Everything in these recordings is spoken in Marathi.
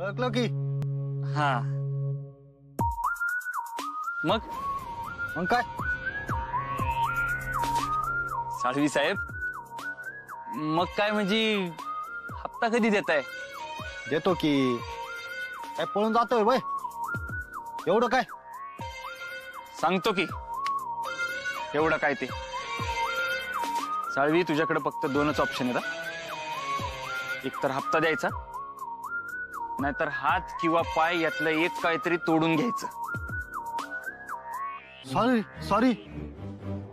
ओळखलं की? हा मग मग काय? साळवी साहेब, मग काय म्हणजे हप्ता कधी देताय? देतो की. काय पळून जातोय बाय? एवढं काय? सांगतो की एवढं काय ते. साळवी, तुझ्याकडे फक्त दोनच ऑप्शन आहेत. एक तर हप्ता द्यायचा, नाहीतर हात किंवा पाय यातलं एक काहीतरी तोडून घ्यायचं. सॉरी सॉरी,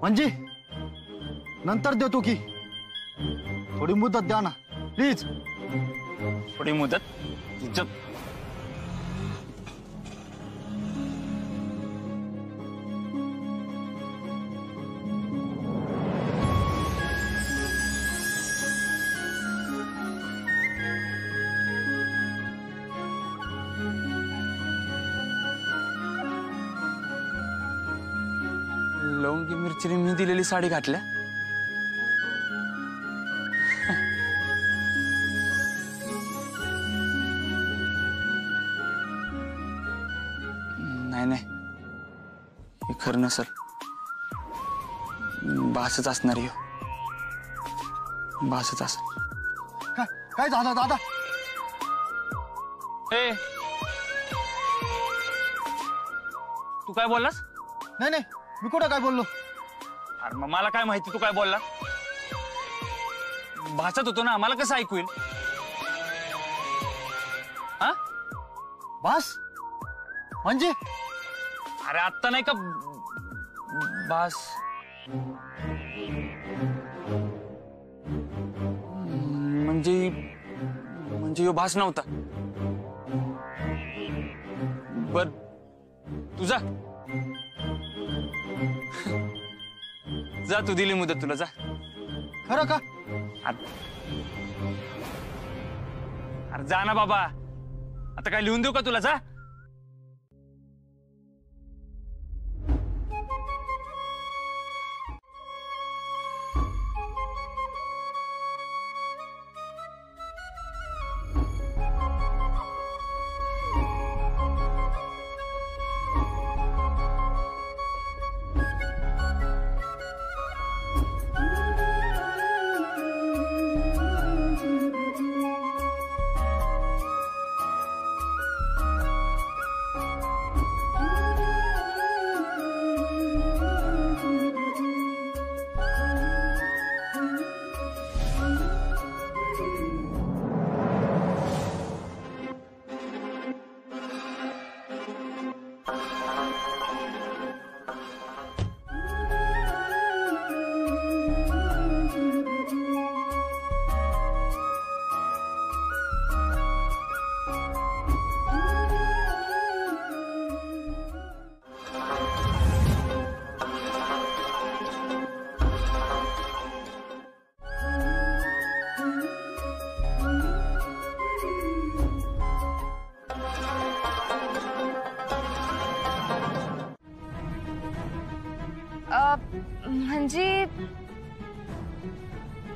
म्हणजे नंतर देतो की. थोडी मुदत द्या ना प्लीज. थोडी मुदत? इज्जत. लवंगी मिरचीने मी दिलेली साडी घातल्या. नाही नाही, हे खरं नसल. बासच असणार आहे. बासच असेल. काय काय झालं दादा? ए, तू काय बोललास? नाही नाही, मी कुठं काय बोललो? अरे मग मला काय माहिती तू काय बोलला? भाषात होतो ना, मला कसं ऐकू येईल? हा? बास म्हणजे? अरे आत्ता नाही का बास? म्हणजे म्हणजे यो भास नव्हता. बर, तुझा जा, तू दिली मुदत, तुला जा. खरं का? अरे जा ना बाबा, आता काय लिहून देऊ का तुला? जा.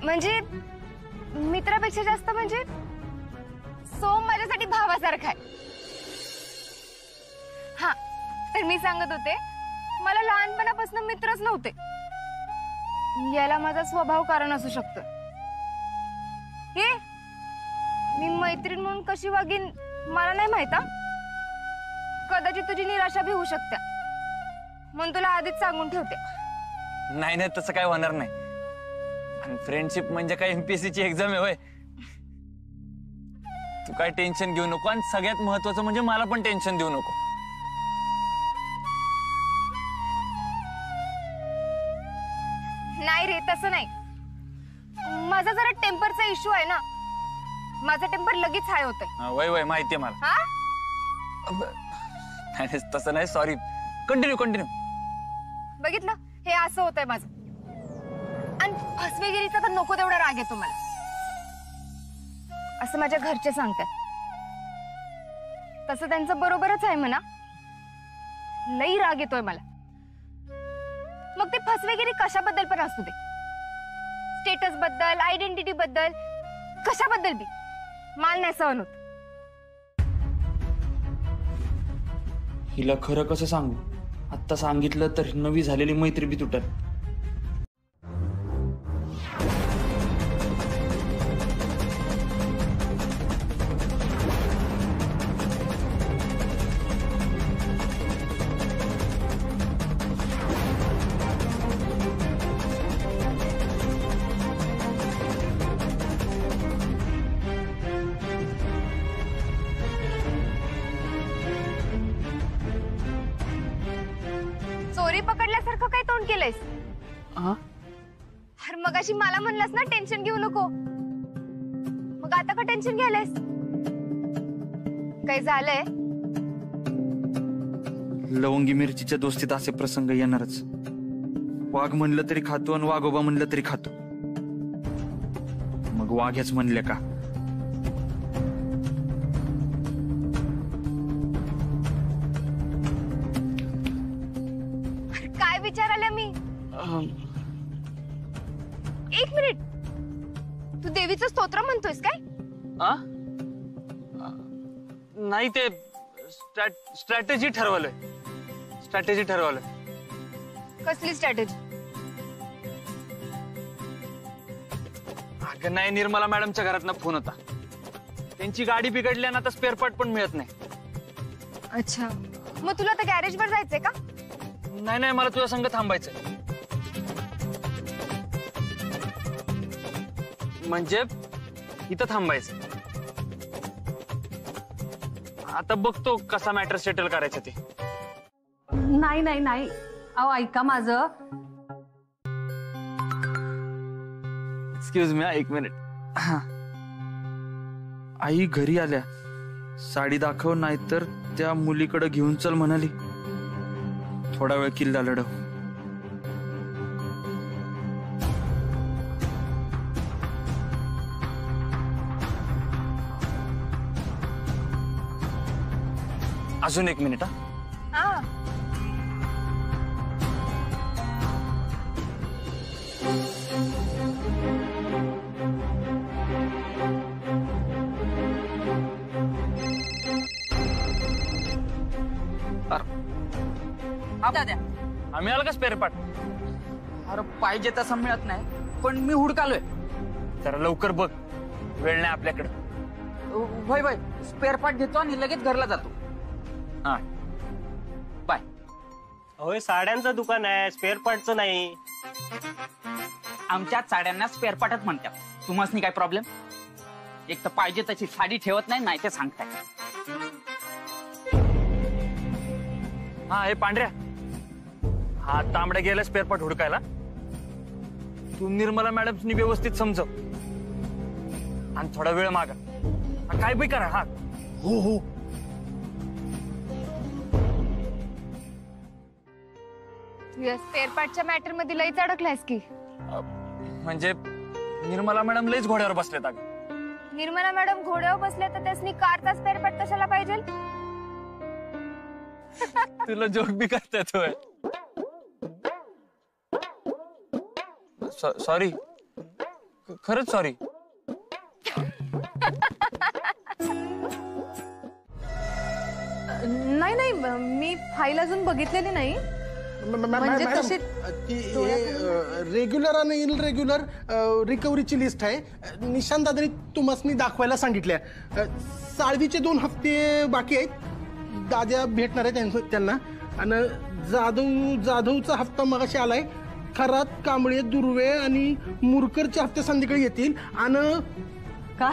म्हणजे मित्रापेक्षा जास्त म्हणजे सोम माझ्यासाठी भावासारखा आहे. हा, तर मी सांगत होते, मला लहानपणापासून मित्रच नव्हते. याला माझा स्वभाव कारण असू शकतं. हे मी मैत्रीण म्हणून कशी वागीन मला नाही माहित. कदाचित तुझी निराशा भी होऊ शकते, म्हणून तुला आधीच सांगून ठेवते. नाही नाही, तसं काय होणार नाही. आणि फ्रेंडशिप म्हणजे काय एमपीएससी ची एक्झाम आहे होय? तू काय टेन्शन घेऊ नको. आणि सगळ्यात महत्वाचं म्हणजे मला पण टेन्शन देऊ नको. नाही रे, तसं नाही. माझा जरा टेम्परचा इश्यू आहे ना. माझा टेम्पर लगेच हाय होतंय. वय वय, माहितीये मला. हा, तसं नाही, सॉरी. Continue continue. बघितलं, हे असं होतंय माझं. आणि फसवेगिरीचा तर नको तेवढा राग येतो मला, असं माझ्या घरचे सांगतात. तसं त्यांचं बरोबरच आहे म्हणा. लई राग येतोय मला. मग ते फसवेगिरी कशाबद्दल पण असू दे, स्टेटस बद्दल, आयडेंटिटी बद्दल, कशाबद्दल बी, माल नाही सहन होत. हिला खरं कसं सांगू? आत्ता सांगितलं तर नवी झालेली मैत्री बी तुटल. चोरी पकडल्यासारखं काय तोंड केलंयस? हा? अरे मगाशी मला म्हणलास ना टेन्शन घेऊ नको, मग आता का टेन्शन घ्यायलायस? काय झालंय? लवंगी मिरचीच्या दोस्तीत असे प्रसंग येणारच. वाघ म्हणलं तरी खातो आणि वाघोबा म्हणलं तरी खातो. मग वाघ्याच म्हणले का? काय विचारायला मी? एक मिनिट, तू देवीचं स्तोत्र म्हणतोयस काय? आ? नाही, ते स्ट्रॅटेजी ठरवलंय. कसली स्ट्रॅटेजी? अगं नाही, निर्मला मॅडमच्या घरातनं फोन होता. त्यांची गाडी बिघडली ना, आता स्पेअर पार्ट पण मिळत नाही. अच्छा, मग तुला तर गॅरेज वर जायचंय का? नाही, मला तुझ्या संग थांबायचंय. म्हणजे इथं थांबायचं. आता बघतो कसा मॅटर सेटल करायचं ते. नाही अहो ऐका माझं. एक्सक्यूज मी, एक मिनिट. आई घरी आल्या. साडी दाखव, नाहीतर त्या मुलीकडे घेऊन चल म्हणाली. थोडा वेळ किल्ला लढव. अजून एक मिनिट. हा, दादा आम्ही आला का स्पेअर पार्ट? अरे पाहिजे तसं मिळत नाही, पण मी हुडकालोय. जरा लवकर बघ, वेळ नाही आपल्याकडे. वय स्पेअर पार्ट घेतो आणि लगेच घरला जातो. हा, बाय. होय, साड्यांचं दुकान आहे, स्पेअर पार्टचं नाही. आमच्या साड्यांना स्पेअर पार्टच म्हणतात. तुम्हाला काय प्रॉब्लेम? एक तर पाहिजे तशी साडी ठेवत नाही ते सांगताय. हा, हे पांढऱ्या, हा तांबड्या गेला स्पेअर पार्ट हुडकायला. तू निर्मला मॅडमनी व्यवस्थित समजव आणि थोडा वेळ मागा. काय बी करा. हा, हो. तू या स्पेअर पार्टच्या मॅटर मध्ये लईच अडकलायस की. म्हणजे निर्मला मॅडम लईच घोड्यावर बसलेत. अगं निर्मला मॅडम घोड्यावर बसल्या तर त्यासनी कारचा स्पेअर पार्ट कशाला पाहिजे? तुला जोक बी करता येतोय. सॉरी, खरंच सॉरी. नाही मी फाईल अजून बघितलेली नाही. म्हणजे तशी रेग्युलर आणि इनरेग्युलर रिकव्हरीची लिस्ट आहे. निशांत दादानी तुम्हाला दाखवायला सांगितल्या. साळवीचे 2 हफ्ते बाकी आहेत. दादा भेटणार आहे त्यांना. आणि जाधवचा हप्ता मगाशी आलाय. खरात, कांबळे, दुर्वे आणि मुरकरचे हप्ते संध्याकाळी येतील. आणि का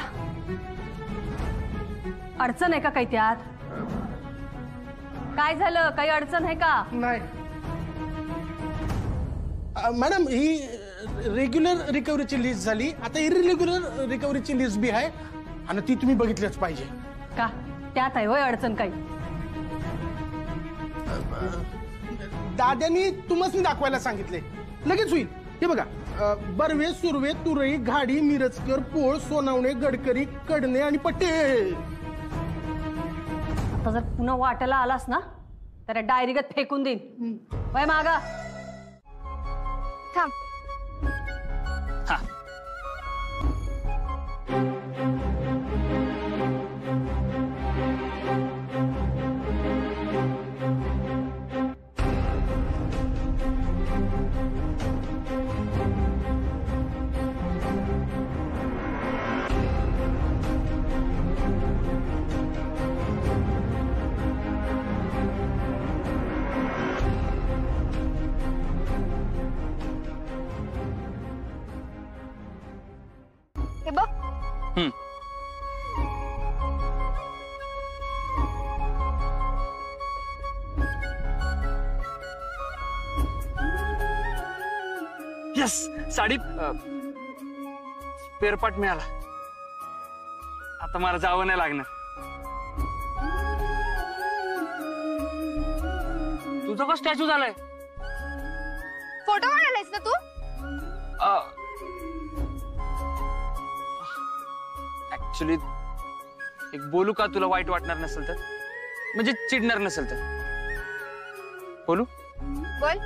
अडचण आहे का काही त्यात? काय झालं? काही अडचण आहे का? नाही मॅडम, ही रेग्युलर रिकव्हरीची लिस्ट झाली. आता इरेग्युलर रिकव्हरीची लिस्ट बी आहे आणि ती तुम्ही बघितलीच पाहिजे. का त्यात आहे होय अडचण काही? दादानी तुम्हाला दाखवायला सांगितले. लगेच होईल. हे बघा, बर्वे, सुर्वे, तुरई, घाडी, मिरजकर, पोळ, सोनावणे, गडकरी, कडणे आणि पटेल. आता जर पुन्हा वाटायला आलास ना तर डायरीगत फेकून देईन. वय मागा. थांब. हा, हे बघ. यस, साडी स्पेअर पार्ट मिळाला. आता मला जावं नाही लागणार. तुझा का स्टॅच्यू झालाय? फोटो काढायलायस ना तू? ऍक्च्युली एक बोलू का, तुला वाईट वाटणार नसेल तर, म्हणजे चिडणार नसेल तर बोलू? बोल.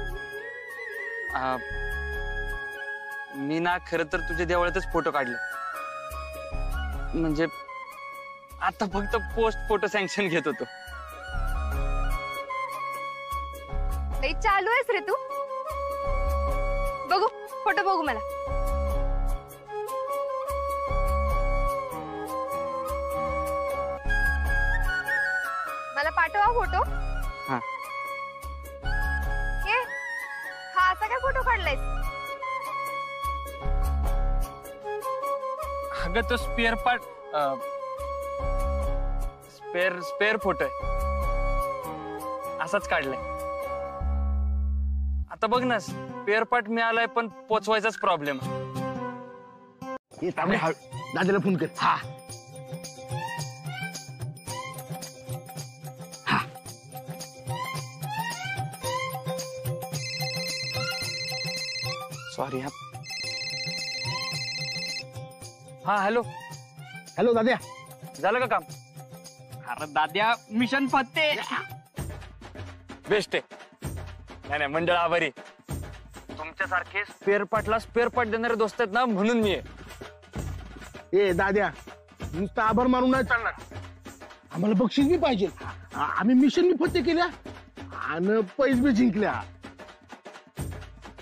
मी ना खरं तर तुझ्या देवळातच फोटो काढले. म्हणजे आता फक्त पोस्ट फोटो सँक्शन घेत होतो. लई चालू आहेस रे तू. बघू फोटो, बघू मला. मला पाठवा फोटो. हा. ये, हा असा काय फोटो काढलायस? अगं तो स्पेअर पार्ट, स्पेअर फोटो आहे. असाच काढलाय. आता बघ ना, स्पेअर पार्ट मिळालाय पण पोचवायचाच प्रॉब्लेम. दादाला फोन कर. हा. सॉरी. हा हॅलो. हॅलो दाद्या, झालं का काम? अरे दाद्या, मिशन फत्ते. बेस्ट आहे. नाही मंडळ आभारी. तुमच्यासारखे स्पेअर पार्टला स्पेअर पार्ट देणारे दोस्त आहेत ना, म्हणून मी आहे. ए दाद्या, नुसतं आभार मारून नाही चालणार. आम्हाला बक्षीस बी पाहिजे. आम्ही मिशन बी फत्ते केल्या आणि पैस बी जिंकल्या.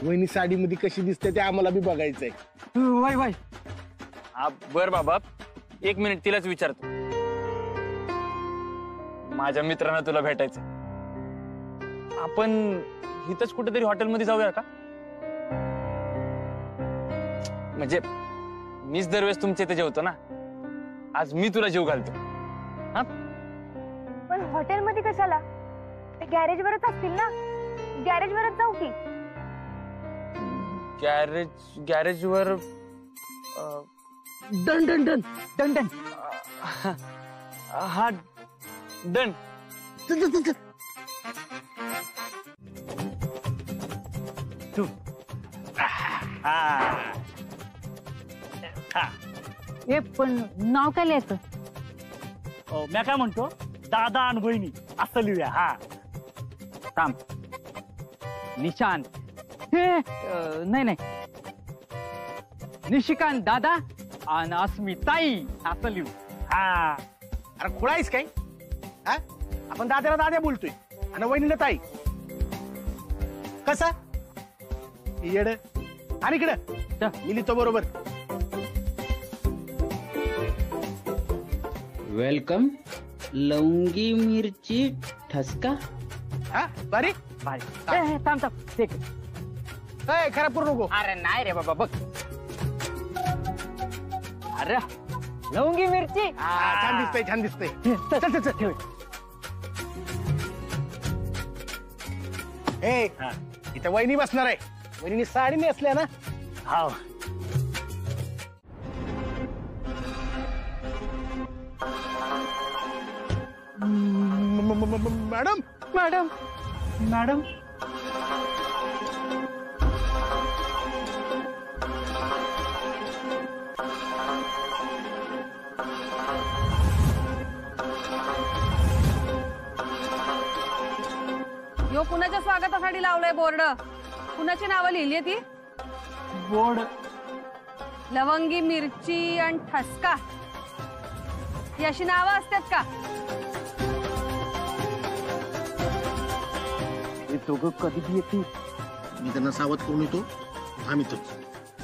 वहिनी साडीमध्ये कशी दिसते ते आम्हाला बी बघायचंय. Y Y. हा बर बाबा, 1 मिनिट तिलाच विचारतो. माझ्या मित्रांना तुला भेटायचं. आपण इथंच कुठेतरी हॉटेलमध्ये जाऊया का? म्हणजे मीच दरवेळेस तुमच्या इथे जेवतो ना, आज मी तुला जेव घालतो. हा, पण हॉटेलमध्ये कशाला? ते गॅरेजवरच असतील ना. गॅरेजवरच जाऊ की. गॅरेजवर done done done done done. हा डन. तू ए पण नाव काय लिहायचं? मी काय म्हणतो, दादा आणि बहिणी असं लिहूया. हा, थांब. निशांत. नाही नाही, निशिकांत दादा आणि अस्मिताई असं लिहू. हा. अरे खुळायस काय? हा, आपण दाद्याला दाद्या बोलतोय आणि वहिनीला ताई. कसा येड? आणि इकडं मी लिहितो बरोबर. वेलकम लवंगी मिरची ठसका. हा बारी थांब थांब, ठीक. खराब करू नको. अरे नाही रे बाबा, बघ. अरे लवंगी मिरची. छान दिसतंय, छान दिसतंय. चल चल चल ठेव. ए, इथं वहिनी बसणार आहे. वहिनी साडी नेसल्या ना. हा. Madam madam madam. यो कुणाच्या स्वागतासाठी लावलंय बोर्ड? कुणाची नावं लिहिली ती? बोर्ड लवंगी मिरची आणि ठसका ही अशी नावं असतात का? दोघं कधी येते? मी त्यांना सावध करून येतो. आम्ही तो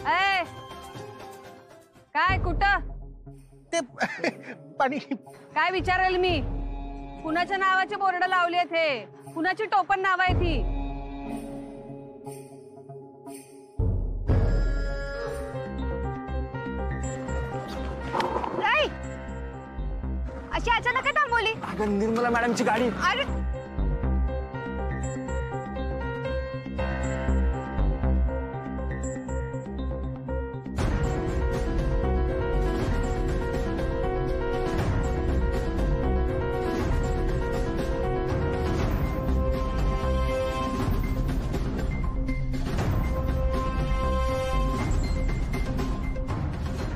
ए, काय कुठं ते पाणी. काय विचारेल मी? कुणाच्या नावाचे बोर्ड लावले आहेत हे? कुणाची टोपण नाव आहे ती? अशी अचानक काय थांबवली? अगं निर्मला मॅडमची गाडी. अरे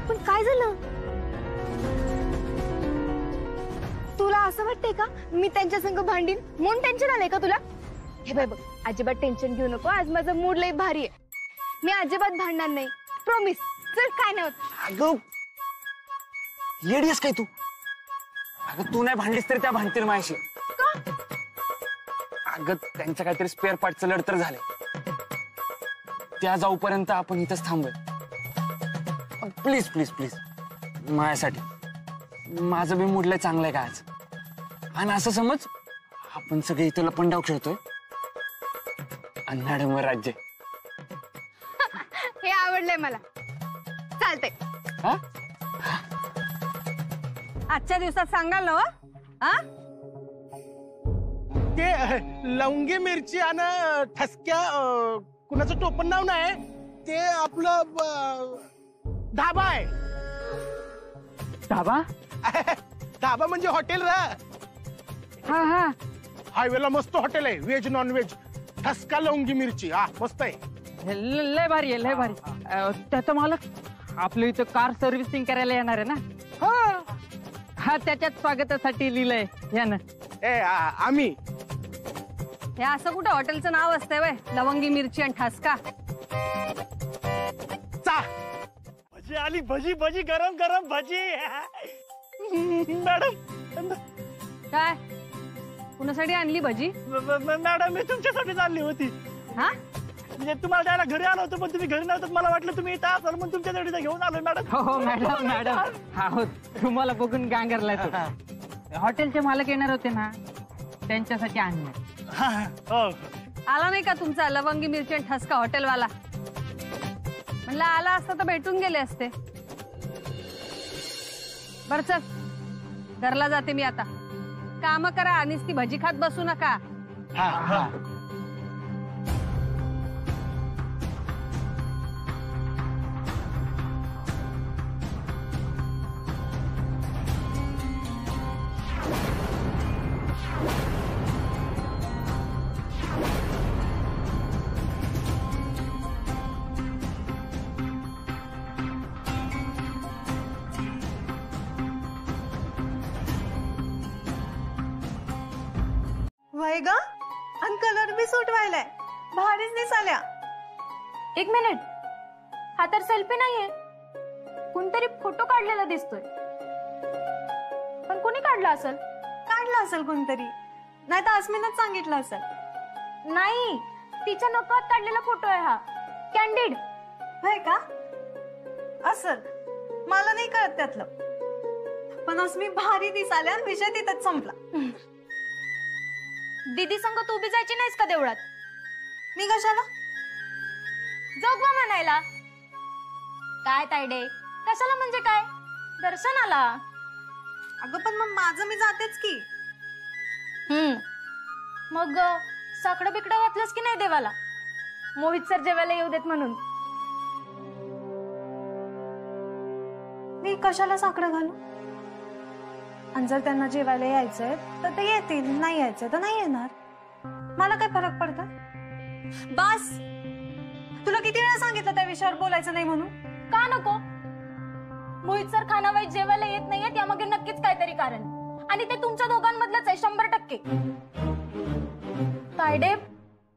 पण काय झालं? तुला असं वाटतंय का मी त्यांच्या संग भांडीन म्हणून टेन्शन आलंय का तुला? हे बाय बघ, अजिबात टेन्शन घेऊ नको. आज माझा मूड लय भारी आहे. मी अजिबात भांडणार नाही, प्रॉमिस. चल, काय नाही होत. अगं येडीस काय तू? अगं तू नाही भांडलीस तरी त्या भांडतील माझ्याशी. अगं त्यांचं काहीतरी स्पेअर पार्टचं लढ तर झालंय. त्या जाऊपर्यंत आपण इथंच थांबूया. प्लीज प्लीज प्लीज माझ्यासाठी. माझं बी मूड लय चांगलं आहे का आज. आणि असं समज आपण सगळे इथं लपंडाव खेळतोय आणि मॅडमवर राज्य. हे आवडलंय मला. चालतंय. हा आजच्या दिवसात सांगाल ना? हा ते लवंगी मिरची आणि ठसक्या कुणाचं टोपण नाव नाही, ते आपलं धाबा आहे. धाबा? धाबा म्हणजे हॉटेल रा. हा हा, हायवेला मस्त हॉटेल आहे, व्हेज नॉन व्हेज. ठसका लवंगी मिरची, हा मस्त आहे. लय भारी आहे, लय भारी. त्याचं मालक आपलं इथं कार सर्व्हिसिंग करायला येणार आहे ना? हा, त्याच्यात स्वागतासाठी लिहिलंय यानं. आम्ही हे असं कुठं हॉटेलचं नाव असतंय वय? लवंगी मिरची आणि ठसका. चा भजी आली, भजी भजी, गरम गरम भजी. मॅडम काय कुणासाठी आणली भजी? मॅडम मी तुमच्यासाठी चालली होती. हा, म्हणजे तुम्हाला द्यायला घरी आलो होतो, पण तुम्ही घरी नव्हतं. मला वाटलं तुम्ही इथं असाल म्हणून तुमच्यासाठी घेऊन आलोय मॅडम. हो मॅडम मॅडम. हा, तुम्हाला बघून गांगरलाय तो. हॉटेलचे मालक येणार होते ना, त्यांच्यासाठी आणलं. हो. आला नाही का तुमचा लवंगी मिरची आणि ठसका हॉटेलवाला? म्हणलं आला असता तर भेटून गेले असते. बर चल, घरला जाते मी आता. काम करा आणि ती भजी खात बसू नका. वय ग, आणि कलर बी सुटवायलाय. भारीच दिसाल्या. एक मिनिट, हा तर सेल्फी नाहीये. कोणतरी फोटो काढलेला दिसतोय. पण कोणी काढला असेल? काढला असेल कोणतरी, नाही तर अस्मिनच सांगितलं असेल. नाही, तिच्या नकळत काढलेला फोटो आहे हा. कॅन्डिड. वय का? असल, मला नाही कळत त्यातलं. पण अस्मी भारी दिसाल्या आणि विषय तिथंच संपला. दीदी संग तू बी जायची नाहीस का देवळात? मी कशाला? जोगवा म्हणायला. काय तायडे, कशाला म्हणजे काय? दर्शनाला. अगं पण मग माझं मी जातेच की. मग साकडं बिकडं वाचलंस की नाही देवाला? मोहित सर जेवायला येऊ देत म्हणून. मी कशाला साकडं घालू? आणि जर त्यांना जेवायला यायचंय तर ते येतील, नाही यायचंय तर नाही येणार. मला काय फरक पडतं? बस, तुला किती वेळा सांगितलं त्या विषयावर बोलायचं नाही म्हणून? का नको? मोहित सर खानाबाई जेवायला येत नाहीयेत यामागे नक्कीच काहीतरी कारण, आणि ते तुमच्या दोघांमधलंच आहे 100%. तायडे,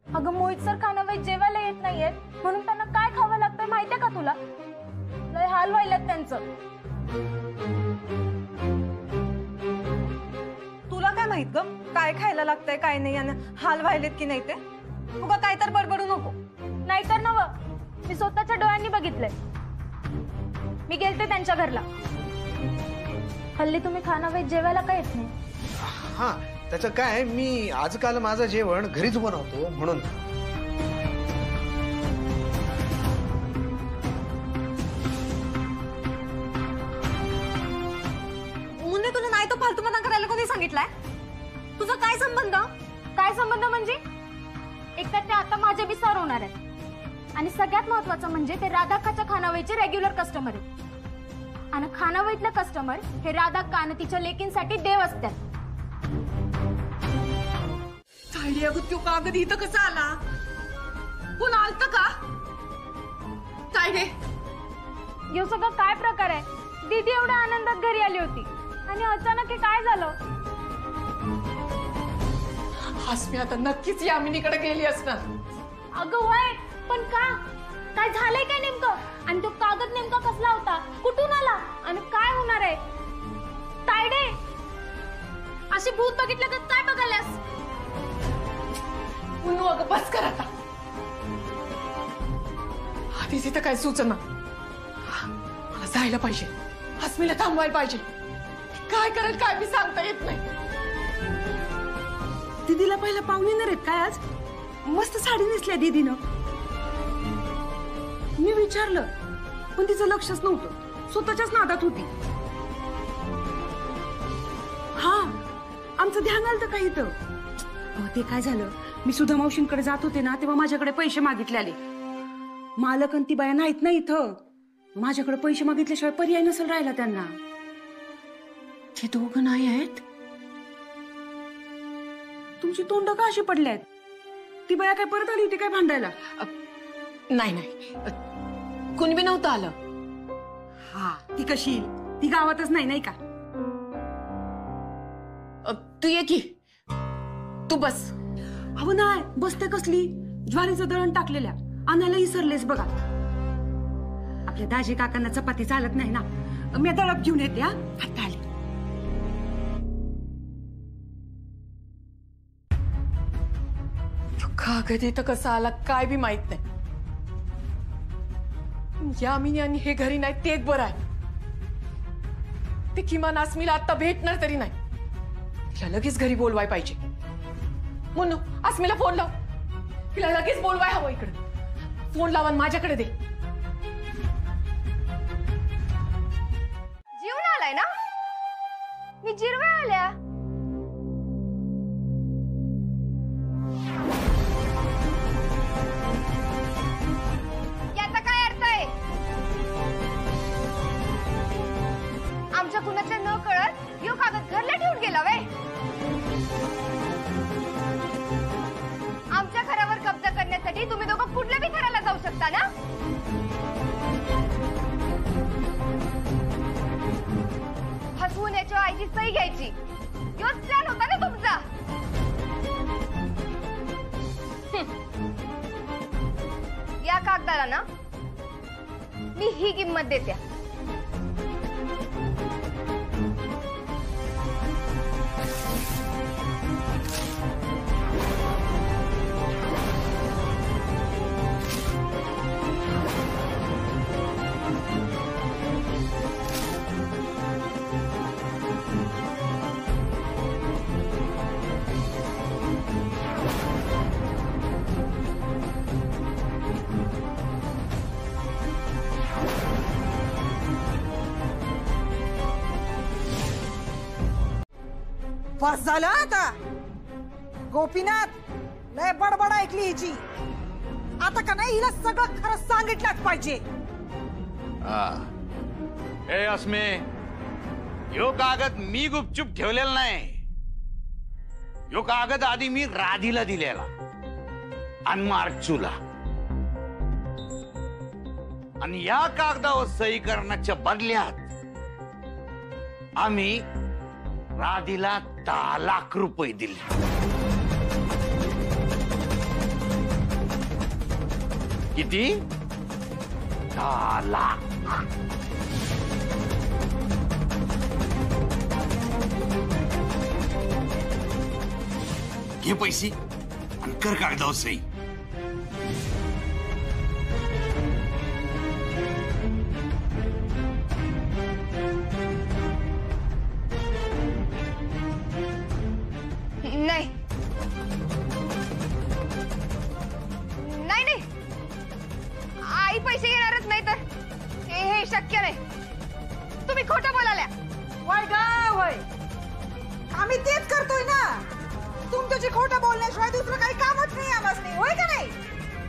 अगं मोहित सर खानाबाई जेवायला येत नाहीयेत म्हणून त्यांना काय खावं लागतंय माहितीये का तुला? लय हाल व्हायलात त्यांचं. तुला काय माहित ग काय खायला लागतंय काय नाही, आणि हाल व्हायलेत की नाही ते? उगा काय तर बडबडू नको. नाहीतर नव, मी स्वतःच्या डोळ्यांनी बघितलंय. मी गेलते त्यांच्या घरला. हल्ली तुम्ही खानाबाई जेवायला काय येत नाही? हा, त्याचं काय, मी आजकाल माझं जेवण घरीच बनवतो म्हणून. मुन्ने तुला नाही तो फालतू मना घेतलाय? तुझा काय संबंध? काय संबंध म्हणजे? एक तर ते आता माझ्या विसार होणार आहेत आणि सगळ्यात महत्वाचं म्हणजे ते राधाकाच्या खानावळीचे रेग्युलर कस्टमर आहेत आणि खानावळीतले कस्टमर हे राधा आणि तिच्या लेकींसाठी देव असतात. तो कागद इथं कसा आला? कोण आलत का? तायडे, यो सगळं काय प्रकार आहे? दीदी एवढ्या आनंदात घरी आली होती आणि अचानक हे काय झालं? हास्मी आता नक्कीच यामिनीकडे गेली असणार. अगं वय, पण का? काय झालंय काय नेमकं? आणि तो कागद नेमका कसला होता? कुठून आला? आणि काय होणार आहे? तायडे, अशी भूत बघितलं का काय बघायलास? पुन्हा अगं बस कर आता. आधीच इथं काय सुचना. मला जायला पाहिजे, हास्मीला थांबवायला पाहिजे. काय करेल काय मी सांगता येत नाही. दीदीला पहिला पाहुणे येणार आहेत काय आज? मस्त साडी नेसल्या दीदीनं. मी विचारलं पण तिचं लक्षच नव्हतं, स्वतःच्याच नादात होती. हा, आमचं ध्यान आलं का इथं? ते काय झालं, मी सुधा मावशींकडे जात होते ना तेव्हा माझ्याकडे पैसे मागितले आले. मालक आणि ती बाया नाहीत ना इथं. माझ्याकडे पैसे मागितल्याशिवाय पर्याय नसेल राहिला त्यांना. ते दोघं नाही आहेत. तुमची तोंड का अशी पडल्यात? ती बाया काय परत आली होती काय भांडायला? नाही नाही, कुणी बी नव्हतं आलं. हा, ती कशी येईल? ती गावातच नाही का? तू ये की, तू बस. अहो नाही, बसते कसली? ज्वारीचं दळण टाकलेल्या आणायला विसरलेस बघा. आपल्या दाजी काकांना चपाती चालत नाही ना, मी दळप घेऊन येते. आता आले. कागद इथं कसा आला काय बी माहित नाही. यामिनी आणि हे घरी नाही ते एक बरं आहे. ते किमान आस्मीला आता भेटणार तरी नाही. तिला लगेच घरी बोलवाय पाहिजे. मुन्नू, आस्मीला फोन लाव. तिला लगेच बोलवाय हवं इकडे. फोन लावा माझ्याकडे दे. जीवन आलाय ना? मी जिरवा आल्या. याचा काय अर्थ आहे? आमच्या कुणाच्या न कळत यो कागद घरला ठेवून गेला वे. आमच्या घरावर कब्जा करण्यासाठी तुम्ही दोघं कुठल्या बी घराला जाऊ शकता ना? हसवून याच्या आईची सही घ्यायची, योच प्लॅन होता ना तुमचा. या कागदाला ना मी ही किंमत देते. बस झालं आता. गोपीनाथ, लय बडबड ऐकली हिची. आता का नाही हिला सगळं खरं सांगितलंच पाहिजे. ए अस्मे, यो कागद मी गुपचूप ठेवलेला नाही. यो कागद आधी मी राधीला दिलेला आणि मार्चूला. आणि या कागदावर सही करण्याच्या बदल्यात आम्ही राधीला 10 लाख रुपये दिले. किती? 10 लाख. घे पैसे आणि कर कागदावर सही. नाही नाही नाही, आई पैसे घेणारच नाही तर हे शक्य नाही. तुम्ही खोटं बोलाल्या. वय गा वय, आम्ही तेच करतोय ना. तुमच्याशी खोटं बोलण्याशिवाय दुसरं काही कामच नाही आम्हाला, होय का नाही?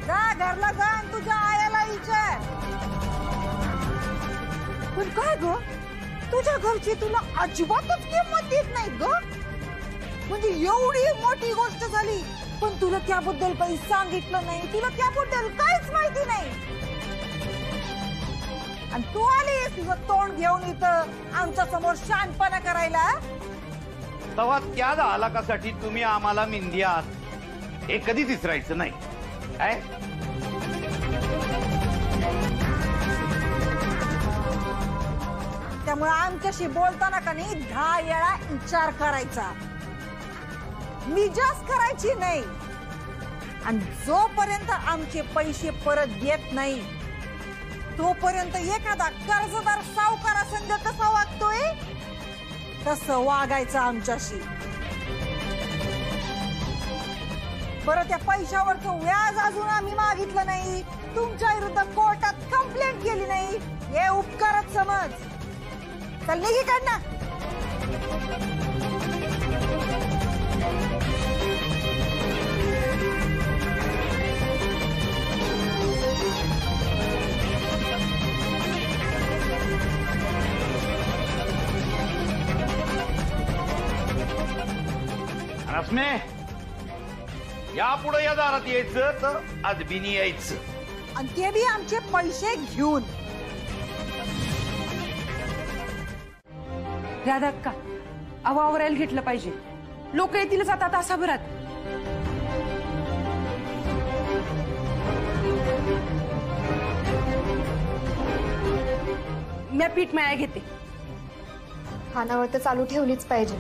जा घरला जा आणि तुझ्या आयाला विचार. पण काय ग, तुझ्या घरची तुला अजिबातच किंमत देत नाहीत ग. म्हणजे एवढी मोठी गोष्ट झाली पण तुला त्याबद्दल काही सांगितलं नाही, तुला त्याबद्दल काहीच माहिती नाही. आणि तू आलीस तुझं तोंड घेऊन इथं आमच्या समोर शानपणा करायला. तेव्हा त्या दालकासाठी तुम्ही आम्हाला मिंदी आहात हे कधीच विसरायचं नाही काय? त्यामुळे आमच्याशी बोलताना का नाही 10 वेळा विचार करायचा, मिजाज करायची नाही. आणि जोपर्यंत आमचे पैसे परत देत नाही तोपर्यंत एखादा कर्जदार सावकारा संघ कसा वागतोय तसं वागायचं आमच्याशी. बरं त्या पैशावरचं व्याज अजून आम्ही मागितलं नाही, तुमच्या विरुद्ध कोर्टात कंप्लेंट केली नाही, हे उपकारच समज. चल निघी काढ. रश्मे, यापुढे या दारात यायचं तर अदबीनी यायचं, आणि ते बी आमचे पैसे घेऊन. राधाक्का, आवरायला घेतलं पाहिजे, लोक येतीलच आता तासाभरात. मी पीठ मळ्या घेते. खानावर तर चालू ठेवलीच पाहिजे.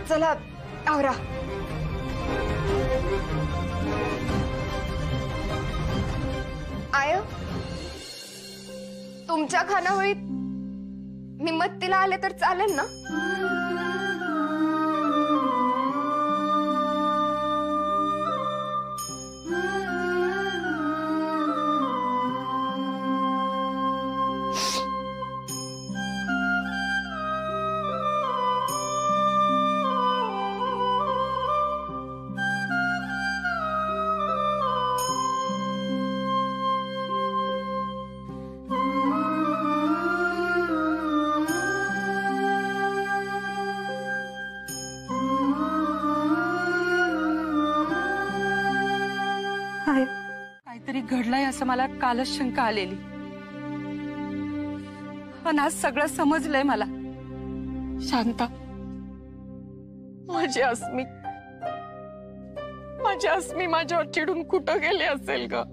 चला आवरा. आय तुमच्या खानावळीत मी मत्तीला आले तर चालेल ना? काहीतरी घडलंय असं मला कालच शंका आलेली, पण आज सगळं समजलंय मला. शांता, माझी अस्मी माझ्यावर चिडून कुठं गेली असेल ग?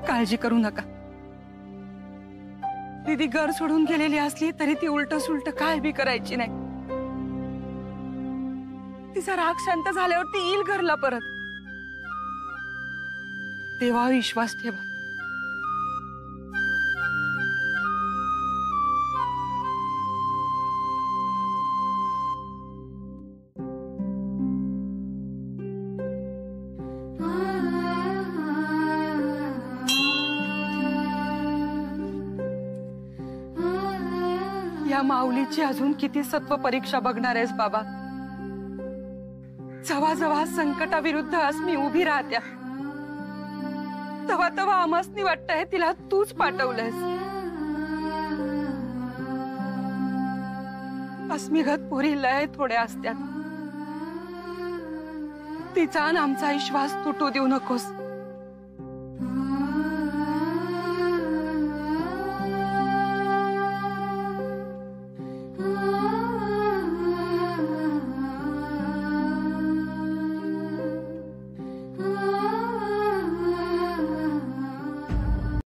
काळजी करू नका. दीदी घर सोडून गेलेली असली तरी ती उलट सुलट काय बी करायची नाही. तिचा राग शांत झाल्यावर ती येईल घरला परत. देवावर विश्वास ठेवा. या माऊलीची अजून किती सत्व परीक्षा बघणार आहेस बाबा? जवा जवा संकटाविरुद्ध अस्मी उभी राहत्या तवा तवा आमसनी वाटतंय तिला तूच पाठवलंस. अस्मिगत पोरी लय थोड्या असत्यात. तिचा आणि आमचा विश्वास तुटू देऊ नकोस.